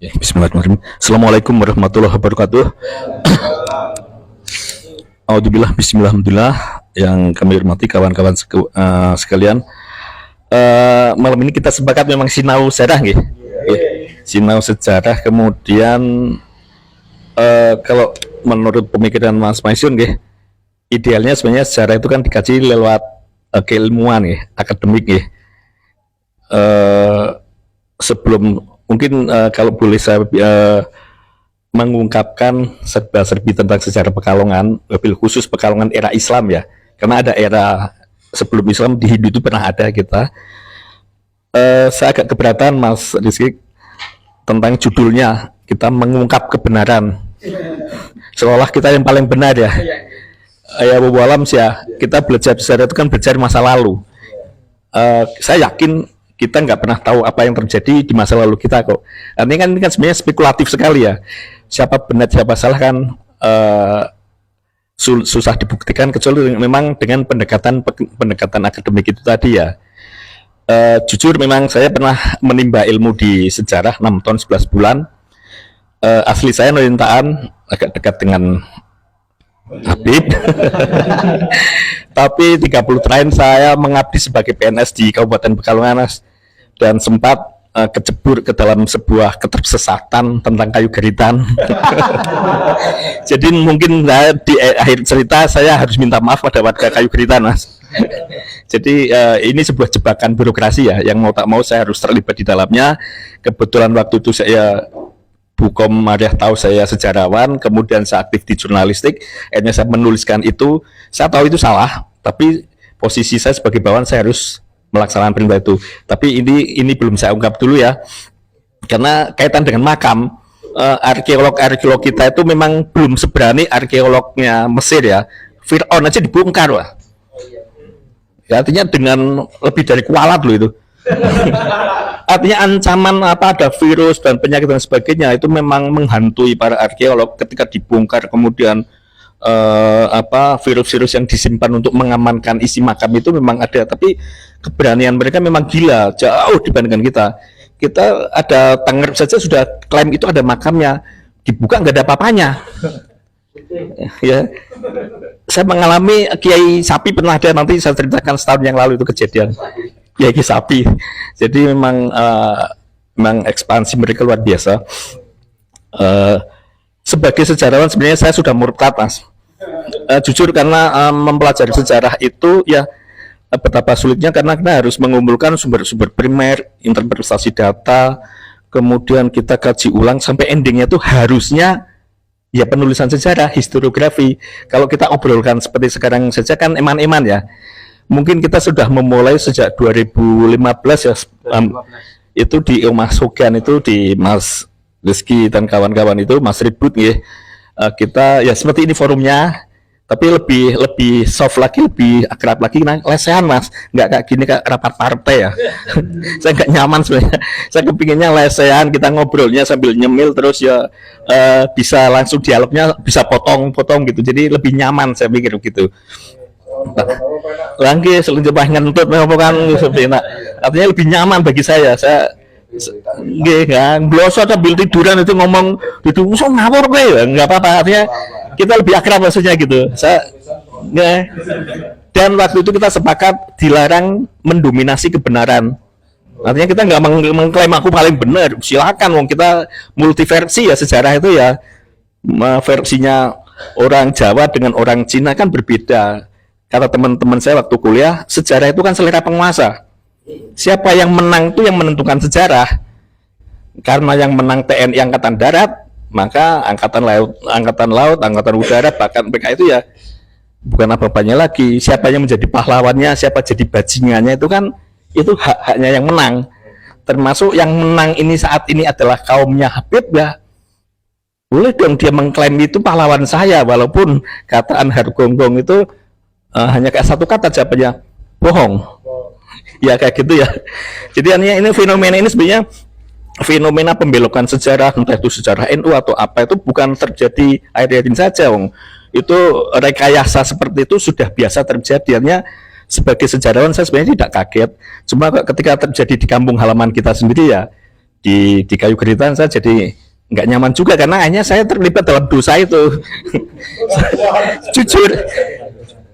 Ya, bismillahirrahmanirrahim. Assalamualaikum warahmatullahi wabarakatuh. Alhamdulillah, bismillah, alhamdulillah. Yang kami hormati kawan-kawan sekalian. Malam ini kita sepakat memang sinau sejarah, nggih. Sinau sejarah. Kemudian kalau menurut pemikiran Mas Maisun, nggih, idealnya sebenarnya sejarah itu kan dikaji lewat keilmuan, nggih, akademik, nggih. Sebelum mungkin kalau boleh saya mengungkapkan serba-serbi tentang sejarah Pekalongan, lebih khusus Pekalongan era Islam ya, karena ada era sebelum Islam di Hindu itu pernah ada kita. Saya agak keberatan Mas Rizky tentang judulnya, kita mengungkap kebenaran, seolah kita yang paling benar ya. Ya wawalam sih ya, kita belajar sejarah itu kan belajar masa lalu. Saya yakin kita nggak pernah tahu apa yang terjadi di masa lalu kita kok. Ini kan sebenarnya spekulatif sekali ya. Siapa benar siapa salah kan susah dibuktikan kecuali memang dengan pendekatan akademik itu tadi ya. Jujur memang saya pernah menimba ilmu di sejarah 6 tahun 11 bulan. Asli saya Nurintaan, agak dekat dengan Habib. Tapi 30 terakhir saya mengabdi sebagai PNS di Kabupaten Pekalongan dan sempat kecebur ke dalam sebuah ketersesatan tentang kayu geritan. Jadi mungkin di akhir cerita saya harus minta maaf pada warga kayu geritan, Mas. Jadi ini sebuah jebakan birokrasi ya, yang mau tak mau saya harus terlibat di dalamnya. Kebetulan waktu itu saya Bukom Mariah tahu saya sejarawan, kemudian saya aktif di jurnalistik, akhirnya saya menuliskan itu. Saya tahu itu salah, tapi posisi saya sebagai bawahan saya harus melaksanakan perintah itu. Tapi ini belum saya ungkap dulu ya, karena kaitan dengan makam. Arkeolog kita itu memang belum seberani arkeolognya Mesir ya. Fir'aun aja dibongkar lah. Ya, artinya dengan lebih dari kualat loh itu. Artinya ancaman apa, ada virus dan penyakit dan sebagainya itu memang menghantui para arkeolog ketika dibongkar. Kemudian virus-virus yang disimpan untuk mengamankan isi makam itu memang ada, tapi keberanian mereka memang gila, jauh dibandingkan kita. Kita ada Tangerang saja sudah klaim itu ada makamnya, dibuka nggak ada apa-apanya. Ya, saya mengalami Kiai Sapi pernah ada, nanti saya ceritakan setahun yang lalu itu kejadian Kiai Sapi. Jadi memang ekspansi mereka luar biasa. Sebagai sejarawan sebenarnya saya sudah murtad, Mas. Jujur karena mempelajari sejarah itu ya betapa sulitnya, karena kita harus mengumpulkan sumber-sumber primer, interpretasi data, kemudian kita kaji ulang sampai endingnya itu harusnya ya penulisan sejarah, historiografi. Kalau kita obrolkan seperti sekarang saja kan eman-eman ya. Mungkin kita sudah memulai sejak 2015 ya, itu di Mas Sogan itu, di Mas Rizky dan kawan-kawan itu, Mas Ribut ya. Kita ya seperti ini forumnya, tapi lebih soft lagi, lebih akrab lagi, lesehan Mas, nggak kayak gini kayak rapat partai ya. Saya nggak nyaman sebenarnya. Saya kepinginnya lesehan, kita ngobrolnya sambil nyemil terus ya, bisa langsung dialognya, bisa potong-potong gitu, jadi lebih nyaman saya pikir gitu. Lagi selanjutnya ngentut apa kan seperti enak. Artinya lebih nyaman bagi saya. Nggih kan, blosot sambil tiduran itu ngomong itu musuh ngawur kowe ya, enggak apa-apa. Artinya kita lebih akrab maksudnya gitu. Dan waktu itu kita sepakat dilarang mendominasi kebenaran. Artinya kita nggak mengklaim aku paling benar, silakan, wong kita multiversi ya, sejarah itu ya. Versinya orang Jawa dengan orang Cina kan berbeda. Kata teman-teman saya waktu kuliah, sejarah itu kan selera penguasa. Siapa yang menang itu yang menentukan sejarah. Karena yang menang TNI Angkatan Darat, maka Angkatan Laut, Angkatan Udara, bahkan PK itu ya bukan apa-apanya lagi. Siapa yang menjadi pahlawannya, siapa jadi bajingannya, itu kan itu hak-haknya yang menang. Termasuk yang menang ini saat ini adalah kaumnya Habib ya. Boleh dong dia mengklaim itu pahlawan saya, walaupun kata Anhar Gonggong itu hanya kayak satu kata jawabannya, bohong. Ya kayak gitu ya. Jadi ini fenomena ini sebenarnya fenomena pembelokan sejarah, entah itu sejarah NU atau apa, itu bukan terjadi akhir-akhir ini saja, Wong. Itu rekayasa seperti itu sudah biasa terjadi. Hanya sebagai sejarawan saya sebenarnya tidak kaget. Cuma ketika terjadi di kampung halaman kita sendiri ya, di kayu geritan saya jadi nggak nyaman juga karena akhirnya saya terlibat dalam dosa itu. Jujur,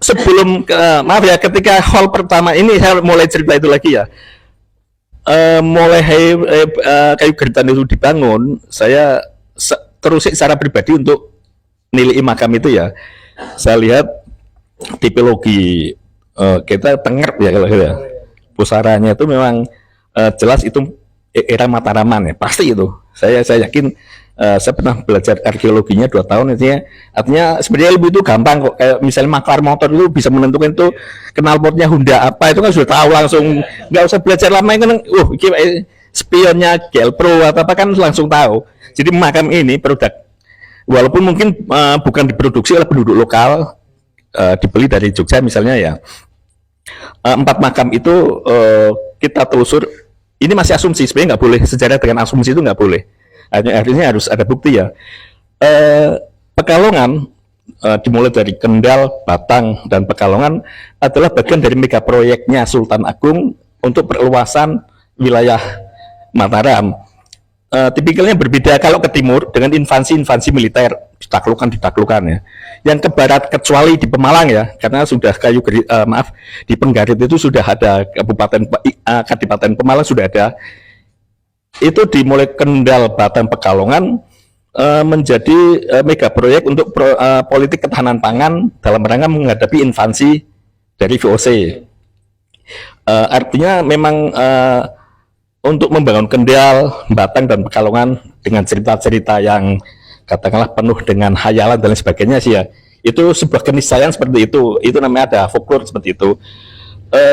sebelum maaf ya, ketika hall pertama ini saya mulai cerita itu lagi ya. Mulai kayu geritan itu dibangun, saya terus secara pribadi untuk nilai makam itu ya. Saya lihat tipologi kita Tengger ya kalau ya. Pusaranya itu memang jelas itu era Mataraman ya, pasti itu. Saya yakin, saya pernah belajar arkeologinya 2 tahun itu ya. Artinya sebenarnya ilmu itu gampang kok. Kayak misalnya maklar motor itu bisa menentukan itu knalpotnya Honda apa, itu kan sudah tahu langsung, nggak usah belajar lama kan. Ini spionnya GL Pro atau apa kan langsung tahu. Jadi makam ini produk, walaupun mungkin bukan diproduksi oleh penduduk lokal, dibeli dari Jogja misalnya ya. 4 makam itu kita telusur. Ini masih asumsi, sebenarnya nggak boleh, sejarah dengan asumsi itu nggak boleh. Artinya harus ada bukti ya. Pekalongan dimulai dari Kendal, Batang, dan Pekalongan adalah bagian dari mega proyeknya Sultan Agung untuk perluasan wilayah Mataram. Tipikalnya berbeda kalau ke timur dengan infansi militer ditaklukkan ya. Yang ke barat kecuali di Pemalang ya, karena sudah di Penggarit itu sudah ada Kadipaten Pemalang sudah ada. Itu dimulai Kendal, Batang, Pekalongan menjadi mega proyek untuk politik ketahanan pangan dalam rangka menghadapi invasi dari VOC. Artinya memang untuk membangun Kendal, Batang, dan Pekalongan dengan cerita-cerita yang katakanlah penuh dengan hayalan dan lain sebagainya sih ya. Itu sebuah keniscayaan seperti itu. Itu namanya ada folklore seperti itu.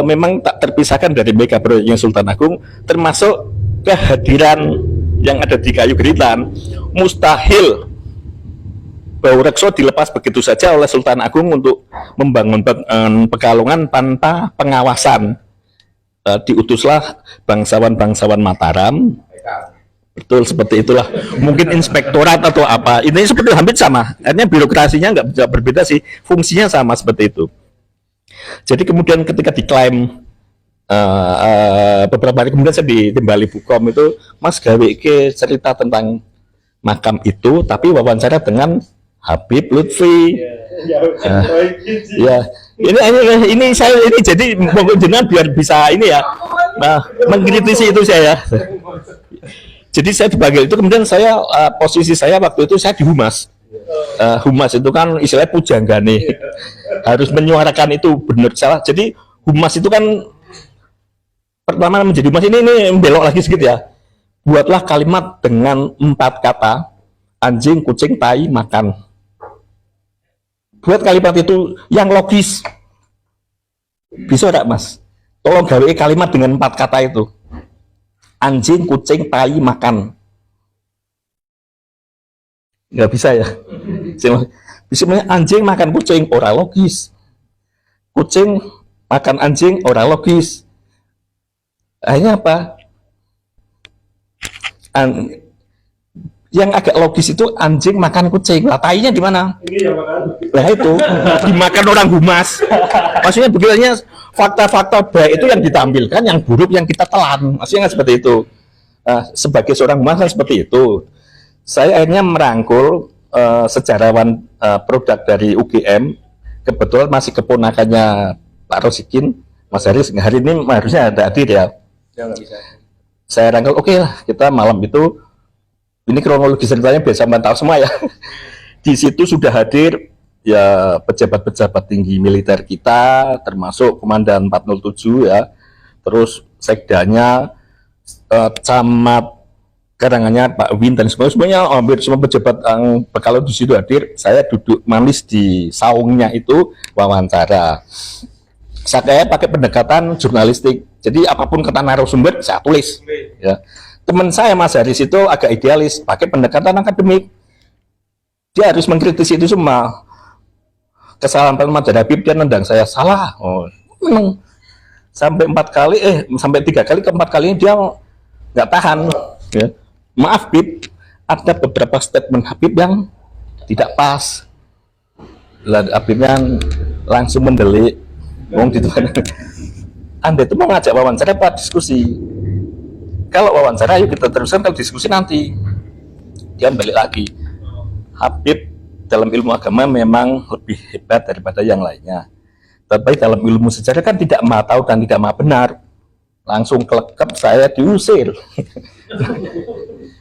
Memang tak terpisahkan dari mega proyeknya Sultan Agung, termasuk kehadiran yang ada di kayu geritan. Mustahil Bau Rekso dilepas begitu saja oleh Sultan Agung untuk membangun Pekalongan tanpa pengawasan. Diutuslah bangsawan Mataram. Betul, seperti itulah. Mungkin inspektorat atau apa. Ini seperti hampir sama. Artinya birokrasinya nggak berbeda sih. Fungsinya sama seperti itu. Jadi kemudian ketika diklaim beberapa hari kemudian saya ditimbali Bukom itu, Mas gawe ke cerita tentang makam itu, tapi wawancara dengan Habib Lutfi. Ya, ini saya ini jadi monggo jenengan biar bisa ini ya. Nah, mengkritisi itu saya. Jadi saya dipanggil itu, kemudian saya posisi saya waktu itu saya di Humas. Humas itu kan istilahnya pujanggane, harus menyuarakan itu benar salah. Jadi Humas itu kan pertama menjadi Humas ini belok lagi sedikit ya. Buatlah kalimat dengan 4 kata: anjing, kucing, tai, makan. Buat kalimat itu yang logis. Bisa enggak, Mas? Tolong gawe kalimat dengan 4 kata itu. Anjing, kucing, tai, makan. Nggak bisa ya. Bisa anjing makan kucing, ora logis. Kucing makan anjing, ora logis. Akhirnya apa? Yang agak logis itu anjing makan kucing. Lah tainya di mana? Lah itu dimakan orang Humas. Maksudnya begitunya fakta-fakta baik itu yang ditampilkan, yang buruk yang kita telan. Maksudnya kan seperti itu. Sebagai seorang Humas kan seperti itu. Saya akhirnya merangkul sejarawan produk dari UGM. Kebetulan masih keponakannya Pak Rosikin, Mas Haris. Hari ini harusnya ada hadir ya. Saya rangkul, oke lah, kita malam itu, ini kronologi ceritanya biasa tahu semua ya. Di situ sudah hadir ya pejabat-pejabat tinggi militer kita, termasuk Komandan 407 ya, terus sekdanya, camat Karanganyar Pak Win dan semuanya hampir semua pejabat yang kalau di situ hadir. Saya duduk manis di saungnya itu wawancara. Saya pakai pendekatan jurnalistik. Jadi apapun kata narasumber saya tulis. Ya. Teman saya Mas Haris itu agak idealis, pakai pendekatan akademik. Dia harus mengkritisi itu semua. Kesalahan Pak Habib dia nendang saya salah. Oh, memang sampai 4 kali, sampai 3 kali, keempat kali dia nggak tahan. Ya. Maaf Bib, ada beberapa statement Habib yang tidak pas. Habib yang langsung mendelik. Anda itu mau ngajak wawancara apa diskusi? kalau wawancara yuk kita teruskan, kalau diskusi nanti. Dia balik lagi, Habib dalam ilmu agama memang lebih hebat daripada yang lainnya, tapi dalam ilmu sejarah kan tidak maha tahu dan tidak maha benar. Langsung kelekep, saya diusir.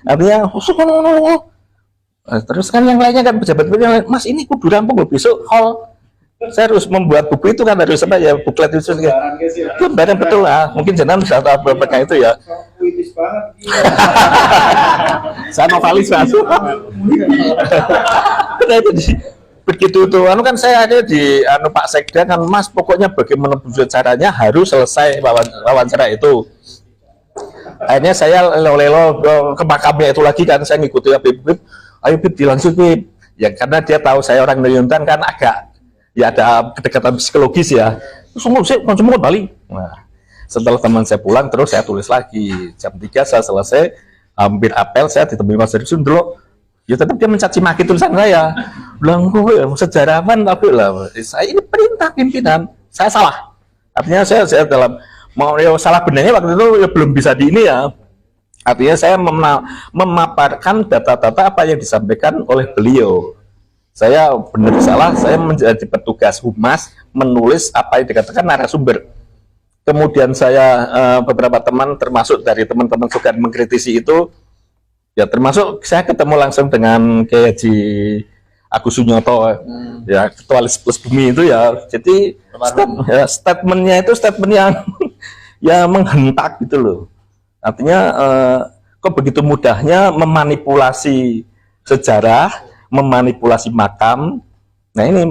Artinya terus kan yang lainnya kan pejabat yang lain, Mas ini kudu rampung loh besok hall. Saya harus membuat buku itu kan, harus apa ya, buklet itu gambaran betul lah. Mungkin jenengan bisa tahu apa itu ya. Saya novelis Mas. Nah, itu begitu tuh kan saya ada di Pak Sekda kan, Mas pokoknya bagaimana caranya harus selesai wawancara itu. Akhirnya saya lelo ke makamnya itu lagi kan, saya ngikuti Habib, ayo Bib dilanjut Bib ya, karena dia tahu saya orang Nuyuntan kan, agak ya ada kedekatan psikologis ya. Semua balik. Nah, setelah teman saya pulang terus saya tulis lagi. Jam 3 saya selesai, hampir apel, saya ditemui Mas Risun dulu. Ya tetap dia mencaci maki tulisan saya. Bilang gue sejarawan tapi lah. Saya ini perintah pimpinan. Saya salah. Artinya saya dalam mau ya, salah benarnya waktu itu ya belum bisa di ini ya. Artinya saya memaparkan data-data apa yang disampaikan oleh beliau. Saya benar salah, saya menjadi petugas humas menulis apa yang dikatakan narasumber. Kemudian saya beberapa teman, termasuk dari teman-teman suka mengkritisi itu, ya termasuk saya ketemu langsung dengan Kiai Haji Agus Sunyoto, ya ketua Plus Bumi itu ya. Jadi statementnya itu statement yang ya menghentak gitu loh. Artinya kok begitu mudahnya memanipulasi sejarah, memanipulasi makam. Nah ini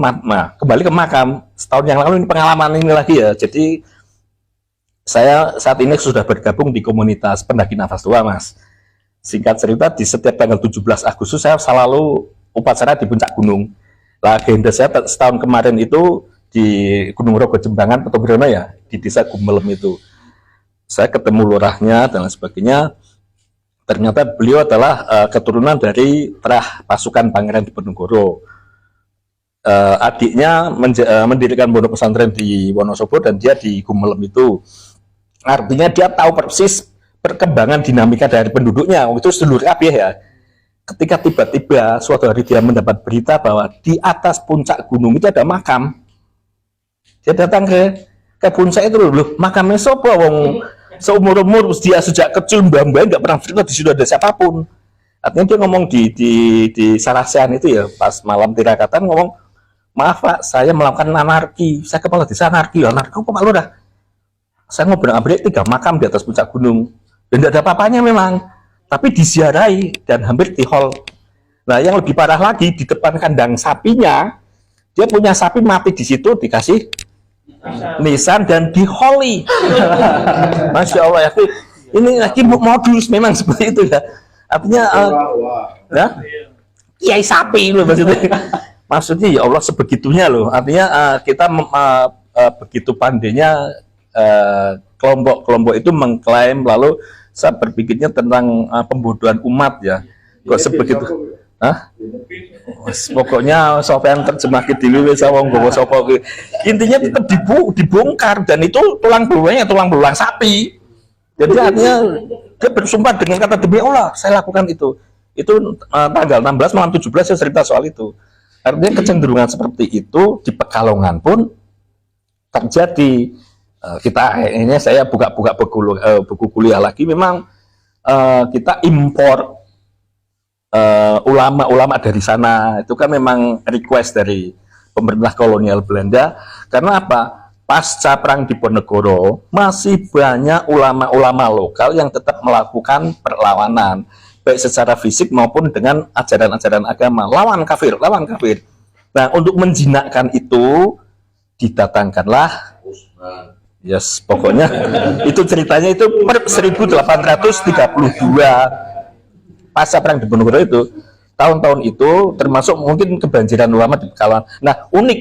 kembali ke makam, setahun yang lalu ini pengalaman ini lagi ya. Jadi saya saat ini sudah bergabung di komunitas pendaki nafas tua Mas. Singkat cerita, di setiap tanggal 17 Agustus saya selalu upacara di puncak gunung. Lah agenda saya setahun kemarin itu di Gunung Rogo Jembangan Petobrono ya, di desa Gumelem itu. Saya ketemu lurahnya dan lain sebagainya. Ternyata beliau adalah keturunan dari terah pasukan Pangeran Diponegoro. Adiknya mendirikan pondok pesantren di Wonosobo dan dia di Gumelem itu. Artinya dia tahu persis perkembangan dinamika dari penduduknya. Itu sedulur kabeh ya. Ketika tiba-tiba suatu hari dia mendapat berita bahwa di atas puncak gunung itu ada makam. Dia datang ke puncak itu loh, makamnya sopo wong seumur-umur dia sejak kecil mbah-mbah nggak pernah cerita di situ ada siapapun. Artinya dia ngomong di Sarasean itu ya, pas malam tirakatan ngomong, maaf Pak, saya melakukan anarki, saya kepala desa anarki apa Pak Lurah? Saya ngobrol abrik 3 makam di atas puncak gunung dan tidak ada apa-apanya memang, tapi disiarai dan hampir di hall. Nah yang lebih parah lagi, di depan kandang sapinya dia punya sapi mati di situ, dikasih nisan dan diholi. Masya Allah ya, ini lagi modus memang seperti itu ya. Artinya ya kiai sapi loh maksudnya ya Allah sebegitunya loh. Artinya kita begitu pandainya kelompok-kelompok itu mengklaim, lalu saya berpikirnya tentang pembodohan umat ya. Kok sebegitu? Pokoknya Sofyan terjemah ke dulu wong gowo sapa intinya tetap dibongkar dan itu tulang belulang sapi. Jadi artinya dia bersumpah dengan kata demi Allah saya lakukan itu tanggal 16 malam 17 saya cerita soal itu. Artinya kecenderungan seperti itu di Pekalongan pun terjadi. Kita ini saya buka-buka buku kuliah lagi, memang kita impor ulama-ulama dari sana. Itu kan memang request dari pemerintah kolonial Belanda. Karena apa? Pasca perang Diponegoro masih banyak ulama-ulama lokal yang tetap melakukan perlawanan, baik secara fisik maupun dengan ajaran-ajaran agama, lawan kafir. Nah untuk menjinakkan itu didatangkanlah pokoknya itu ceritanya itu per 1832 pasca perang Diponegoro itu, tahun-tahun itu termasuk mungkin kebanjiran ulama di Pekalongan. Nah unik,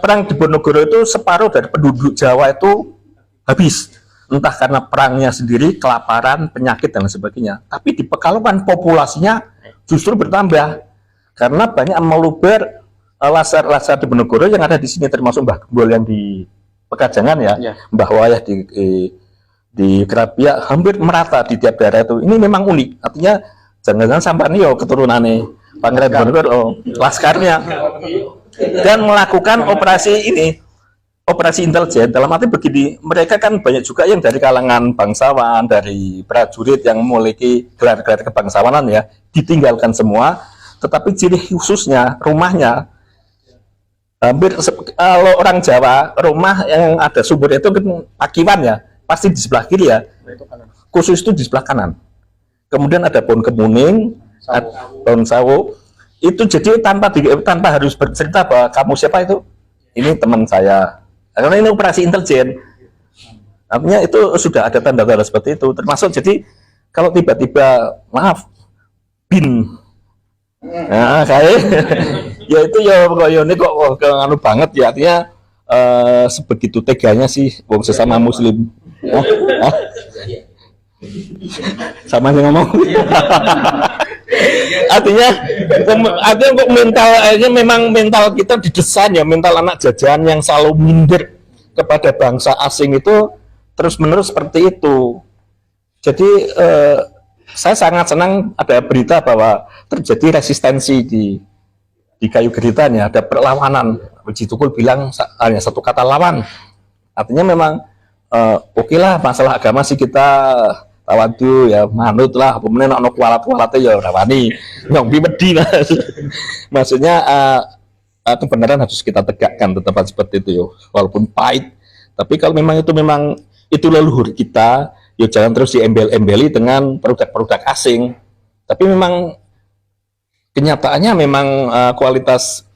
perang Diponegoro itu separuh dari penduduk Jawa itu habis, entah karena perangnya sendiri, kelaparan, penyakit dan sebagainya. Tapi di Pekalongan populasinya justru bertambah karena banyak meluber lasar Diponegoro yang ada di sini, termasuk Mbah Gembol yang di Pekajangan ya. Mbah Wayah di di Krapia hampir merata di tiap daerah itu. Ini memang unik. Artinya jangan-jangan sampai yo keturunannya Pangeran Diponegoro, laskarnya, dan melakukan operasi ini, operasi intelijen. Dalam arti begini, mereka kan banyak juga yang dari kalangan bangsawan, dari prajurit yang memiliki gelar-gelar kebangsawanan ya, ditinggalkan semua. Tetapi ciri khususnya rumahnya hampir kalau orang Jawa, rumah yang ada sumur itu kan pakiwan ya, pasti di sebelah kiri ya, khusus itu di sebelah kanan. Kemudian ada pohon kemuning, pohon sawo. Itu jadi tanpa harus bercerita bahwa kamu siapa itu, ini teman saya. Karena ini operasi intelijen. Artinya itu sudah ada tanda-tanda seperti itu. Termasuk jadi kalau tiba-tiba maaf bin, nah kayak ya itu ya ini kok anu banget ya, artinya sebegitu teganya sih wong sesama muslim. Sama yang ngomong. artinya kok mentalnya memang mental kita didesain ya, mental anak jajahan yang selalu minder kepada bangsa asing itu terus menerus seperti itu. Jadi saya sangat senang ada berita bahwa terjadi resistensi di Kayu Geritan ya, ada perlawanan. Puji Tukul bilang hanya satu kata lawan. Artinya memang oke lah, masalah agama sih kita tawadu ya, manut lah, pemenang ono kualat-kualatnya ya rawani nyong wedi mas. Maksudnya kebenaran harus kita tegakkan tetap seperti itu yo, walaupun pahit. Tapi kalau memang itu leluhur kita, ya jangan terus diembel-embeli dengan produk-produk asing. Tapi memang kenyataannya memang kualitas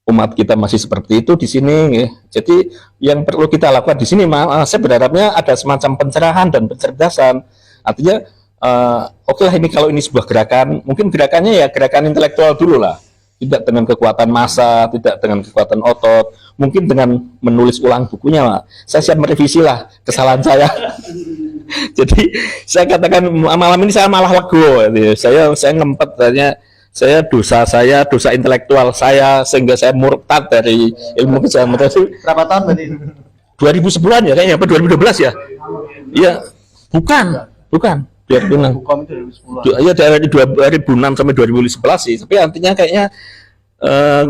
umat kita masih seperti itu di sini ya. Jadi yang perlu kita lakukan di sini saya berharapnya ada semacam pencerahan dan pencerdasan. Artinya oke lah, ini kalau ini sebuah gerakan, mungkin gerakannya ya gerakan intelektual dulu lah, tidak dengan kekuatan massa, tidak dengan kekuatan otot, mungkin dengan menulis ulang bukunya lah. Saya siap merevisi lah kesalahan saya. Jadi saya katakan malam ini saya malah lego, saya ngempet tanya saya dosa intelektual saya sehingga saya murtad dari ilmu kejahatan itu. Berapa tahun berarti? 2010-an ya kayaknya, apa 2012 ya? Iya, bukan 2006. Iya dari 2006 sampai 2011 sih, tapi artinya kayaknya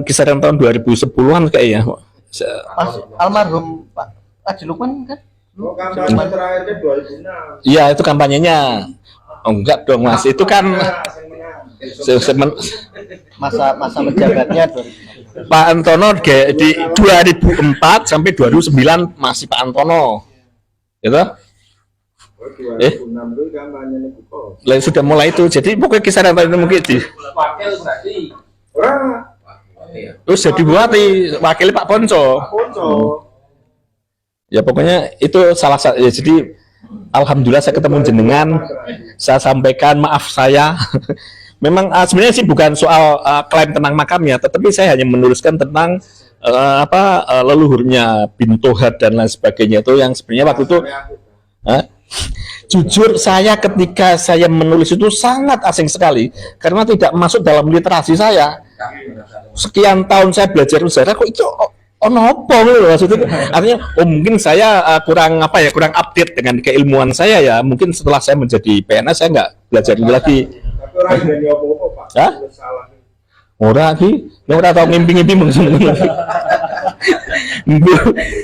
kisaran tahun 2010-an kayaknya. Pas almarhum Pak Haji Lukman kan? Kampanye terakhirnya 2006. Iya, itu kampanyenya. Oh, enggak dong Mas, itu kan masa menjabatnya Pak Antono di 2004 sampai 2009 masih Pak Antono, gitu. 2006 itu kampanye Lain sudah mulai itu, jadi pokoknya kisaran tahun mungkin di. Wakil berarti. Terus jadi buati wakil Pak Ponco. Ya pokoknya itu salah satu. Ya, jadi alhamdulillah saya ketemu jenengan, saya sampaikan maaf saya. Memang sebenarnya sih bukan soal klaim tentang makamnya, tetapi saya hanya menuliskan tentang leluhurnya bin Tohat dan lain sebagainya itu yang sebenarnya waktu itu jujur saya ketika saya menulis itu sangat asing sekali karena tidak masuk dalam literasi saya. Sekian tahun saya belajar sejarah kok itu apa loh maksudnya. Artinya mungkin saya kurang update dengan keilmuan saya ya. Mungkin setelah saya menjadi PNS saya nggak belajar ini lagi. Hah? Ora ki, ora tau ngimpi-ngimpi mengsun.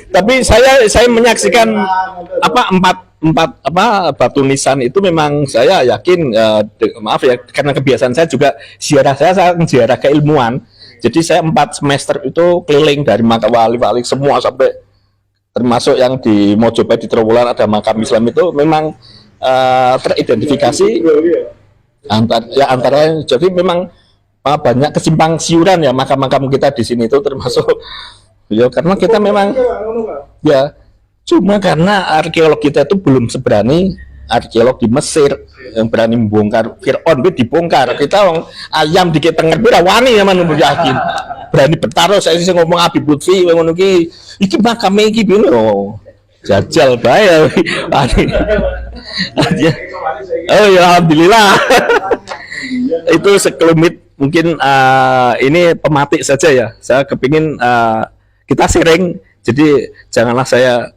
Tapi saya menyaksikan empat batu nisan itu memang saya yakin maaf ya karena kebiasaan saya juga saya ziarah keilmuan. Jadi saya 4 semester itu keliling dari makam wali-wali semua sampai termasuk yang di Mojopahit di Trowulan ada makam Islam itu memang teridentifikasi antara jadi memang banyak kesimpang siuran ya makam-makam kita di sini itu termasuk ya karena kita memang ya cuma karena arkeolog kita itu belum seberani arkeolog di Mesir yang berani membongkar Fir'aun dibongkar kita ayam dikit tengah wani ya manu yakin berani bertaruh saya sih ngomong Habib Lutfi ngono iki makam iki bino jajal bae oh ya alhamdulillah. Itu sekelumit mungkin ini pematik saja ya. Saya kepingin kita sharing, jadi janganlah saya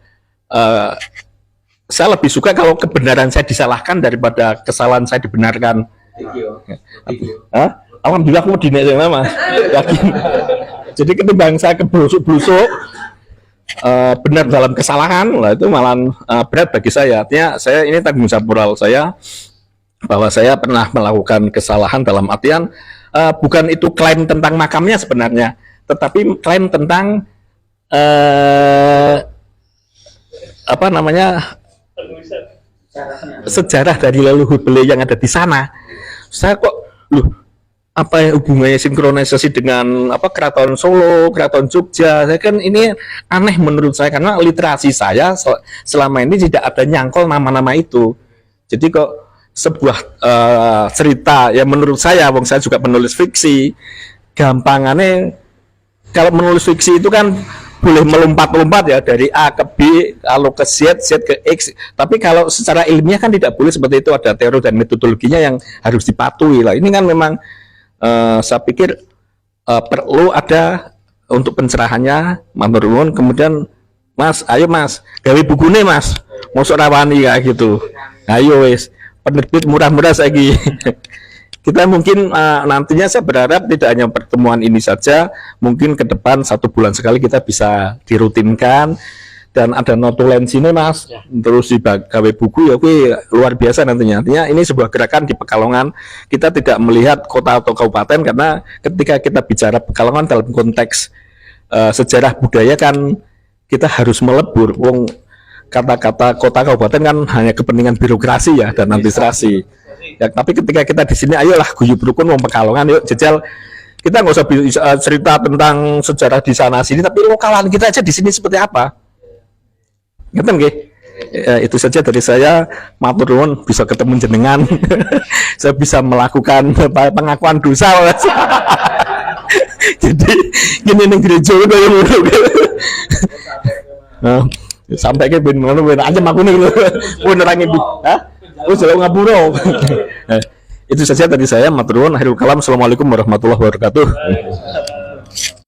saya lebih suka kalau kebenaran saya disalahkan daripada kesalahan saya dibenarkan. Hah? Alhamdulillah aku di sana mas, yakin. Jadi ketimbang saya kebelusuk-belusuk benar dalam kesalahan, lah itu malah berat bagi saya. Artinya saya ini tanggung jawab moral saya bahwa saya pernah melakukan kesalahan dalam artian bukan itu klaim tentang makamnya sebenarnya, tetapi klaim tentang apa namanya sejarah dari leluhur beliau yang ada di sana. Saya kok apa yang hubungannya sinkronisasi dengan apa Keraton Solo, Keraton Jogja? Saya kan ini aneh menurut saya karena literasi saya selama ini tidak ada nyangkol nama-nama itu. Jadi kok sebuah cerita yang menurut saya, wong saya juga penulis fiksi, gampangannya kalau menulis fiksi itu kan boleh melompat-lompat ya dari A ke B, lalu ke Z, Z ke X. Tapi kalau secara ilmiah kan tidak boleh seperti itu, ada teori dan metodologinya yang harus dipatuhi lah. Ini kan memang saya pikir perlu ada untuk pencerahannya, matur nuwun. Kemudian Mas, ayo Mas, gawe bukune Mas, mosok rawani kayak gitu. Ayo wis, penerbit murah-murah saiki. Kita mungkin nantinya saya berharap tidak hanya pertemuan ini saja, mungkin ke depan 1 bulan sekali kita bisa dirutinkan dan ada notulensi nih Mas, terus digawe buku ya, luar biasa nantinya. Artinya ini sebuah gerakan di Pekalongan, kita tidak melihat kota atau kabupaten karena ketika kita bicara Pekalongan dalam konteks sejarah budaya kan kita harus melebur. Wong kata-kata kota kabupaten kan hanya kepentingan birokrasi ya dan administrasi. Ya, tapi ketika kita di sini, ayolah guyub rukun wong Pekalongan, yuk jajal. Kita nggak usah cerita tentang sejarah di sana sini, tapi lokalan kita aja di sini seperti apa. Ngerti nggih? Ya, itu saja dari saya. Matur nuwun bisa ketemu jenengan. Saya bisa melakukan pengakuan dosa. Jadi gini ning gereja sampai ke ben ngono aja makune lho. Pun orang ibu. Hah? Oh, selalu ngapura. Itu saja tadi saya, matur nuwun, akhirul kalam. Assalamualaikum warahmatullahi wabarakatuh.